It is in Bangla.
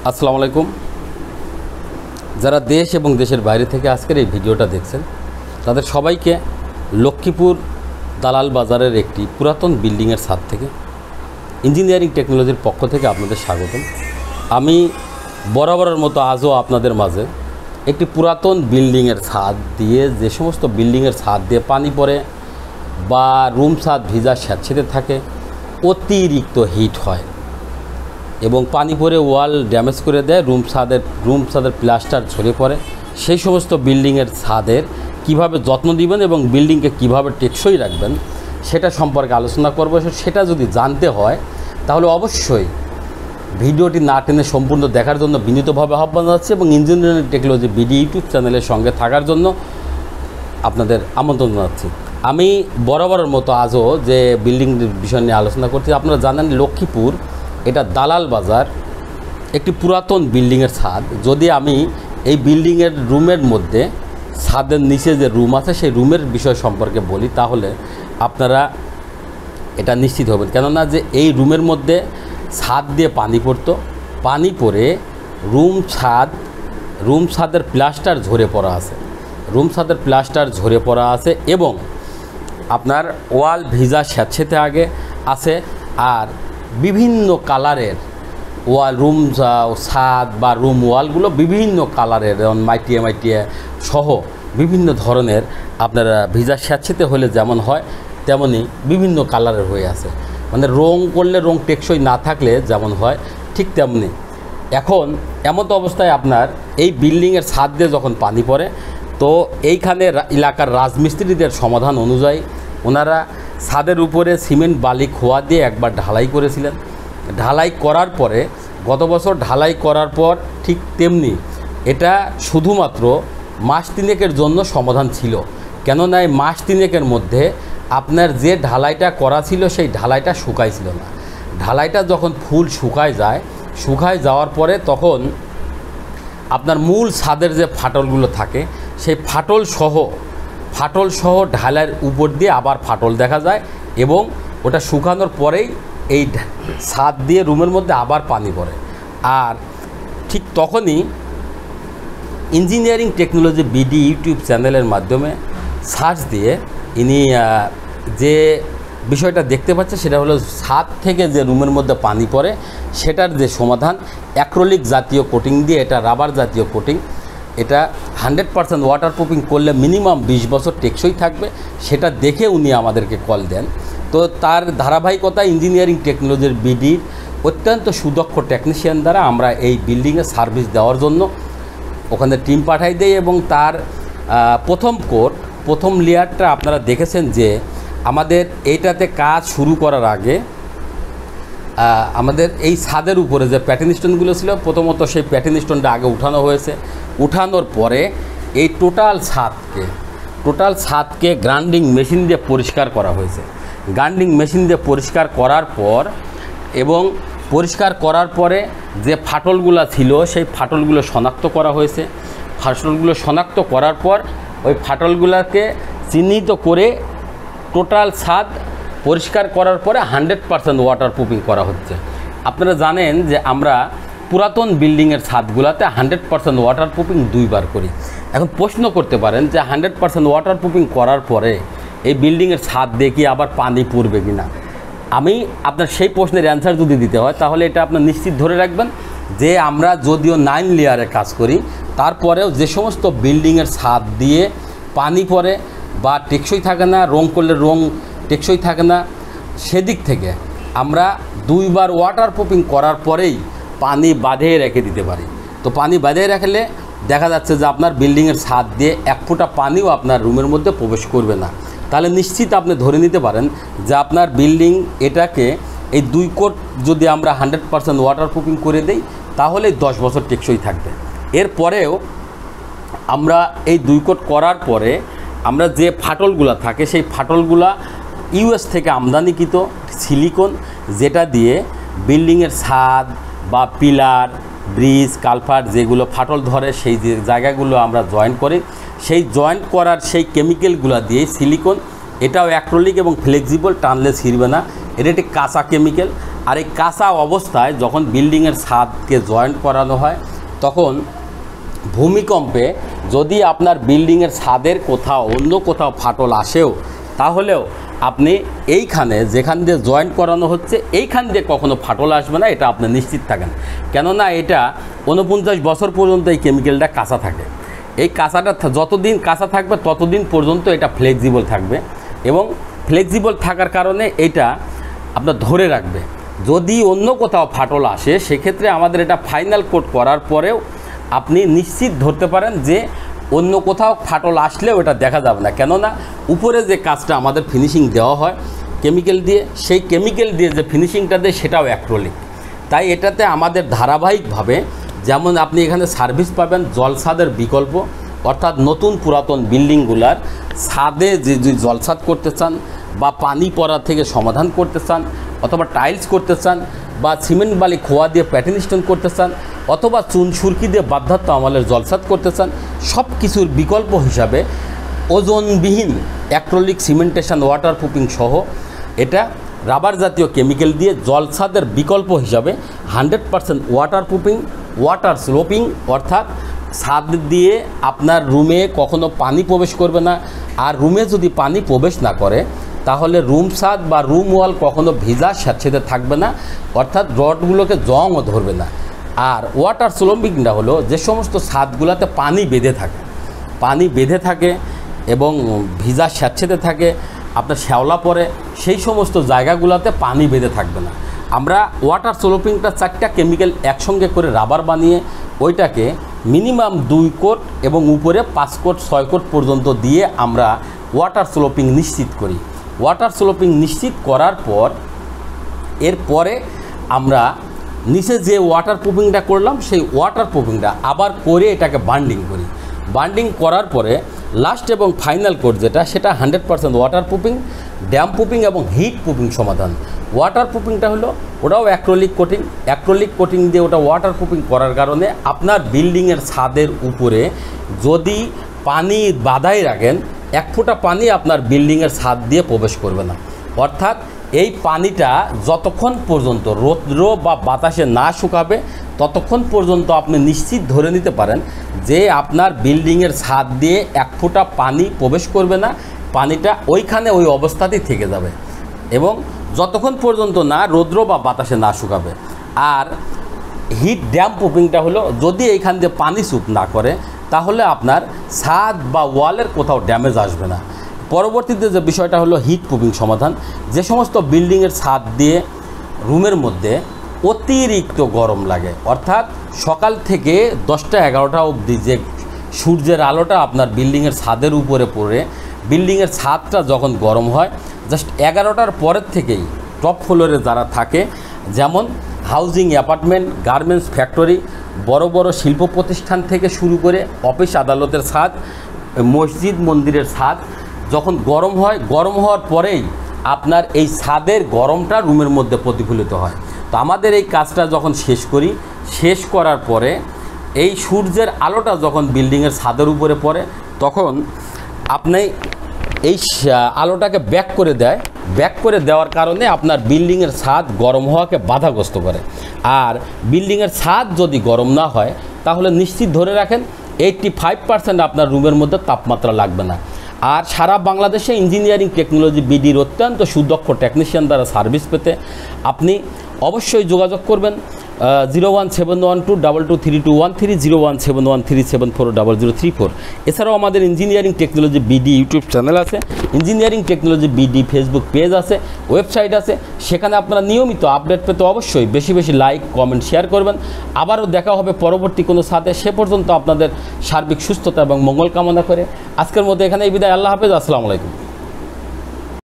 আসসালামু আলাইকুম। যারা দেশ এবং দেশের বাইরে থেকে আজকের এই ভিডিওটা দেখছেন তাদের সবাইকে লক্ষ্মীপুর দালাল বাজারের একটি পুরাতন বিল্ডিংয়ের ছাদ থেকে ইঞ্জিনিয়ারিং টেকনোলজির পক্ষ থেকে আপনাদের স্বাগতম। আমি বরাবরের মতো আজও আপনাদের মাঝে একটি পুরাতন বিল্ডিংয়ের ছাদ দিয়ে, যে সমস্ত বিল্ডিংয়ের ছাদ দিয়ে পানি পড়ে বা রুম ছাদ ভিজা স্যাঁতসেঁতে থাকে, অতিরিক্ত হিট হয় এবং পানি পড়ে ওয়াল ড্যামেজ করে দেয়, রুম ছাদের প্লাস্টার ঝরে পড়ে। সেই সমস্ত বিল্ডিংয়ের ছাদের কিভাবে যত্ন দিবেন এবং বিল্ডিংকে কিভাবে টেকসই রাখবেন সেটা সম্পর্কে আলোচনা করব। সেটা যদি জানতে হয় তাহলে অবশ্যই ভিডিওটি না টেনে সম্পূর্ণ দেখার জন্য বিনীতভাবে আহ্বান জানাচ্ছি এবং ইঞ্জিনিয়ারিং টেকনোলজি বিডি ইউটিউব চ্যানেলের সঙ্গে থাকার জন্য আপনাদের আমন্ত্রণ জানাচ্ছি। আমি বরাবরের মতো আজও যে বিল্ডিং বিষয় নিয়ে আলোচনা করছি, আপনারা জানেন লক্ষ্মীপুর এটা দালাল বাজার, একটি পুরাতন বিল্ডিংয়ের ছাদ। যদি আমি এই বিল্ডিংয়ের রুমের মধ্যে ছাদের নিচে যে রুম আছে সেই রুমের বিষয় সম্পর্কে বলি তাহলে আপনারা এটা নিশ্চিত হবেন, কেননা যে এই রুমের মধ্যে ছাদ দিয়ে পানি পড়তো, পানি পড়ে রুম ছাদের প্লাস্টার ঝরে পড়া আছে, এবং আপনার ওয়াল ভিজা স্যাঁতসেঁতে আগে আছে। আর বিভিন্ন কালারের ওয়াল, রুম ছাদ বা রুম ওয়ালগুলো বিভিন্ন কালারের, যেমন মাইটিয়ে সহ বিভিন্ন ধরনের আপনার ভিজা স্যাঁতসেঁতে হলে যেমন হয় তেমনি বিভিন্ন কালারের হয়ে আছে। মানে রং করলে রং টেকসই না থাকলে যেমন হয় ঠিক তেমনি। এখন এমতো অবস্থায় আপনার এই বিল্ডিংয়ের ছাদ দিয়ে যখন পানি পড়ে, তো এইখানে এলাকার রাজমিস্ত্রিদের সমাধান অনুযায়ী ওনারা ছাদের উপরে সিমেন্ট বালি খোয়া দিয়ে একবার ঢালাই করেছিলেন। ঢালাই করার পরে গত বছর ঢালাই করার পর ঠিক তেমনি এটা শুধুমাত্র মাস তিনেকের জন্য সমাধান ছিল, কেননা এই মাস তিনেকের মধ্যে আপনার যে ঢালাইটা করা ছিল সেই ঢালাইটা শুকাইছিল না। ঢালাইটা যখন ফুল শুকায় যাওয়ার পরে তখন আপনার মূল ছাদের যে ফাটলগুলো থাকে সেই ফাটল সহ ঢালাইয়ের উপর দিয়ে আবার ফাটল দেখা যায়, এবং ওটা শুকানোর পরেই এই ছাদ দিয়ে রুমের মধ্যে আবার পানি পড়ে। আর ঠিক তখনই ইঞ্জিনিয়ারিং টেকনোলজি বিডি ইউটিউব চ্যানেলের মাধ্যমে সার্চ দিয়ে ইনি যে বিষয়টা দেখতে পাচ্ছে সেটা হলো ছাদ থেকে যে রুমের মধ্যে পানি পড়ে সেটার যে সমাধান, অ্যাক্রিলিক জাতীয় কোটিং দিয়ে, এটা রাবার জাতীয় কোটিং, এটা 100% ওয়াটারপ্রুফিং করলে মিনিমাম 20 বছর টেকসই থাকবে, সেটা দেখে উনি আমাদেরকে কল দেন। তো তার ধারাবাহিকতা ইঞ্জিনিয়ারিং টেকনোলজির বিডির অত্যন্ত সুদক্ষ টেকনিশিয়ান দ্বারা আমরা এই বিল্ডিংয়ে সার্ভিস দেওয়ার জন্য ওখানে টিম পাঠাই দেই। এবং তার প্রথম লেয়ারটা আপনারা দেখেছেন যে আমাদের এইটাতে কাজ শুরু করার আগে আমাদের এই ছাদের উপরে যে প্যাটার্ন স্টোনগুলো ছিল, প্রথমত সেই প্যাটার্ন স্টোনটা আগে উঠানো হয়েছে। উঠানোর পরে এই টোটাল ছাদকে গ্রাইন্ডিং মেশিন দিয়ে পরিষ্কার করা হয়েছে। গ্রাইন্ডিং মেশিন দিয়ে পরিষ্কার করার পর এবং পরিষ্কার করার পরে যে ফাটলগুলো ছিল সেই ফাটলগুলো শনাক্ত করা হয়েছে। ফাটলগুলো শনাক্ত করার পর ওই ফাটলগুলোকে চিহ্নিত করে টোটাল ছাদ পরিষ্কার করার পরে 100% ওয়াটারপ্রুফিং করা হচ্ছে। আপনারা জানেন যে আমরা পুরাতন বিল্ডিংয়ের ছাদগুলোতে 100% ওয়াটারপ্রুফিং 2 বার করি। এখন প্রশ্ন করতে পারেন যে 100% ওয়াটারপ্রুফিং করার পরে এই বিল্ডিংয়ের ছাদ দিয়ে কি আবার পানি পড়বে কি না? আমি আপনার সেই প্রশ্নের অ্যান্সার যদি দিতে হয় তাহলে এটা আপনার নিশ্চিত ধরে রাখবেন যে আমরা যদিও 9 লেয়ারে কাজ করি, তারপরেও যে সমস্ত বিল্ডিংয়ের ছাদ দিয়ে পানি পড়ে বা টেকসই থাকে না, রং করলে রং টেকসই থাকে না, সেদিক থেকে আমরা 2 বার ওয়াটারপ্রুফিং করার পরেই পানি বাঁধিয়ে রেখে দিতে পারি। তো পানি বাঁধিয়ে রাখলে দেখা যাচ্ছে যে আপনার বিল্ডিংয়ের ছাদ দিয়ে 1 ফোঁটা পানিও আপনার রুমের মধ্যে প্রবেশ করবে না। তাহলে নিশ্চিত আপনি ধরে নিতে পারেন যে আপনার বিল্ডিং এটাকে এই 2 কোট যদি আমরা 100% ওয়াটারপ্রুফিং করে দেই তাহলে 10 বছর টেকসই থাকবে। এরপরেও আমরা এই 2 কোট করার পরে আমরা যে ফাটলগুলো থাকে সেই ফাটলগুলা ইউএস থেকে আমদানিকৃত সিলিকন, যেটা দিয়ে বিল্ডিংয়ের ছাদ বা পিলার, ব্রিজ, কালভার্ট যেগুলো ফাটল ধরে সেই যে জায়গাগুলো আমরা জয়েন্ট করি, সেই জয়েন্ট করার সেই কেমিক্যালগুলো দিয়ে সিলিকন, এটাও অ্যাক্রিলিক এবং ফ্লেক্সিবল, টানলে ছিঁড়বে না, এটা একটি কাঁচা কেমিক্যাল। আর এই কাঁচা অবস্থায় যখন বিল্ডিংয়ের ছাদকে জয়েন্ট করানো হয় তখন ভূমিকম্পে যদি আপনার বিল্ডিংয়ের ছাদের কোথাও অন্য কোথাও ফাটল আসেও তাহলেও আপনি এইখানে যেখান দিয়ে জয়েন্ট করানো হচ্ছে এইখান দিয়ে কখনো ফাটল আসবে না, এটা আপনি নিশ্চিত থাকেন। কেননা এটা 49 বছর পর্যন্ত এই কেমিক্যালটা কাঁচা থাকে। এই কাঁচাটা যতদিন কাঁচা থাকবে ততদিন পর্যন্ত এটা ফ্লেক্সিবল থাকবে এবং ফ্লেক্সিবল থাকার কারণে এটা আপনার ধরে রাখবে। যদি অন্য কোথাও ফাটল আসে সেক্ষেত্রে আমাদের এটা ফাইনাল কোট করার পরেও আপনি নিশ্চিত ধরতে পারেন যে অন্য কোথাও ফাটল আসলেও এটা দেখা যাবে না। কেননা উপরে যে কাজটা আমাদের ফিনিশিং দেওয়া হয় কেমিক্যাল দিয়ে, সেই কেমিক্যাল দিয়ে যে ফিনিশিংটা দেয় সেটাও অ্যাক্রিলিক। তাই এটাতে আমাদের ধারাবাহিকভাবে যেমন আপনি এখানে সার্ভিস পাবেন জলছাদের বিকল্প, অর্থাৎ নতুন পুরাতন বিল্ডিংগুলার ছাদে যে জলছাদ করতে চান বা পানি পড়া থেকে সমাধান করতে চান অথবা টাইলস করতে চান বা সিমেন্ট বালি খোয়া দিয়ে প্যাটার্ন স্টোন করতে চান অথবা চুন সুরকি দিয়ে বাধ্যাত্ব আমলের জলছাদ করতে চান, সব কিছুর বিকল্প হিসাবে ওজনবিহীন অ্যাক্রিলিক সিমেন্টেশন ওয়াটারপ্রুফিং সহ এটা রাবার জাতীয় কেমিক্যাল দিয়ে জলছাদের বিকল্প হিসাবে 100% ওয়াটারপ্রুফিং, ওয়াটার স্লোপিং, অর্থাৎ ছাদ দিয়ে আপনার রুমে কখনো পানি প্রবেশ করবে না। আর রুমে যদি পানি প্রবেশ না করে তাহলে রুম ছাদ বা রুম ওয়াল কখনো ভিজা স্যাঁতসেঁতে থাকবে না, অর্থাৎ রডগুলোকে জংও ধরবে না। আর ওয়াটার স্লোপিংটা হলো যে সমস্ত ছাদগুলোতে পানি বেঁধে থাকে এবং ভিজা স্যাঁতসেঁতে থাকে, আপনার শ্যাওলা পড়ে, সেই সমস্ত জায়গাগুলোতে পানি বেঁধে থাকবে না। আমরা ওয়াটার স্লোপিংটা 4টা কেমিক্যাল একসঙ্গে করে রাবার বানিয়ে ওইটাকে মিনিমাম 2 কোট এবং উপরে 5 কোট 6 কোট পর্যন্ত দিয়ে আমরা ওয়াটার স্লোপিং নিশ্চিত করি। ওয়াটার স্লোপিং নিশ্চিত করার পর এরপরে আমরা নিচে যে ওয়াটার প্রুফিংটা করলাম সেই ওয়াটার প্রুফিংটা আবার করে এটাকে বান্ডিং করি। বান্ডিং করার পরে লাস্ট এবং ফাইনাল কোট যেটা সেটা 100% ওয়াটার প্রুফিং, ড্যাম প্রুফিং এবং হিট প্রুফিং সমাধান। ওয়াটার প্রুফিংটা হলো ওটাও অ্যাক্রিলিক কোটিং দিয়ে ওটা ওয়াটার প্রুফিং করার কারণে আপনার বিল্ডিংয়ের ছাদের উপরে যদি পানি বাধাই রাখেন 1 ফোঁটা পানি আপনার বিল্ডিংয়ের ছাদ দিয়ে প্রবেশ করবে না। অর্থাৎ এই পানিটা যতক্ষণ পর্যন্ত রৌদ্র বা বাতাসে না শুকাবে ততক্ষণ পর্যন্ত আপনি নিশ্চিত ধরে নিতে পারেন যে আপনার বিল্ডিংয়ের ছাদ দিয়ে 1 ফোঁটা পানি প্রবেশ করবে না, পানিটা ওইখানে ওই অবস্থাতেই থেকে যাবে এবং যতক্ষণ পর্যন্ত না রৌদ্র বা বাতাসে না শুকাবে। আর হিট ড্যাম প্রুফিংটা হলো যদি এইখান দিয়ে পানি স্যুপ না করে তাহলে আপনার ছাদ বা ওয়ালের কোথাও ড্যামেজ আসবে না। পরবর্তীতে যে বিষয়টা হলো হিট প্রুফিং সমাধান। যে সমস্ত বিল্ডিংয়ের ছাদ দিয়ে রুমের মধ্যে অতিরিক্ত গরম লাগে, অর্থাৎ সকাল থেকে 10টা 11টা অবধি যে সূর্যের আলোটা আপনার বিল্ডিংয়ের ছাদের উপরে পড়ে বিল্ডিংয়ের ছাদটা যখন গরম হয় জাস্ট 11টার পরের থেকেই টপ ফ্লোরে যারা থাকে, যেমন হাউজিং, অ্যাপার্টমেন্ট, গার্মেন্টস, ফ্যাক্টরি, বড় বড় শিল্প প্রতিষ্ঠান থেকে শুরু করে অফিস আদালতের ছাদ, মসজিদ মন্দিরের ছাদ যখন গরম হয়, গরম হওয়ার পরেই আপনার এই ছাদের গরমটা রুমের মধ্যে প্রতিফলিত হয়। তো আমাদের এই কাজটা যখন শেষ করার পরে এই সূর্যের আলোটা যখন বিল্ডিংয়ের ছাদের উপরে পড়ে তখন আপনি এই আলোটাকে ব্যাক করে দেওয়ার কারণে আপনার বিল্ডিংয়ের ছাদ গরম হওয়াকে বাধাগ্রস্ত করে। আর বিল্ডিংয়ের ছাদ যদি গরম না হয় তাহলে নিশ্চিত ধরে রাখেন 85% আপনার রুমের মধ্যে তাপমাত্রা লাগবে না। আর সারা বাংলাদেশে ইঞ্জিনিয়ারিং টেকনোলজি বিডির অত্যন্ত সুদক্ষ টেকনিশিয়ান দ্বারা সার্ভিস পেতে আপনি অবশ্যই যোগাযোগ করবেন 01712223213, 01713740034। এছাড়াও আমাদের engineering technology BD YouTube channel আছে, engineering technology BD Facebook page আছে, ওয়েবসাইট আছে। সেখানে আপনারা নিয়মিত আপডেট পেতে অবশ্যই বেশি বেশি লাইক, কমেন্ট, শেয়ার করবেন। আবারও দেখা হবে পরবর্তী কোনো সাথে। সে পর্যন্ত আপনাদের সার্বিক সুস্থতা এবং মঙ্গল কামনা করে আজকের মধ্যে এখানেই বিদায়। আল্লাহ হাফেজ, আসসালামু আলাইকুম।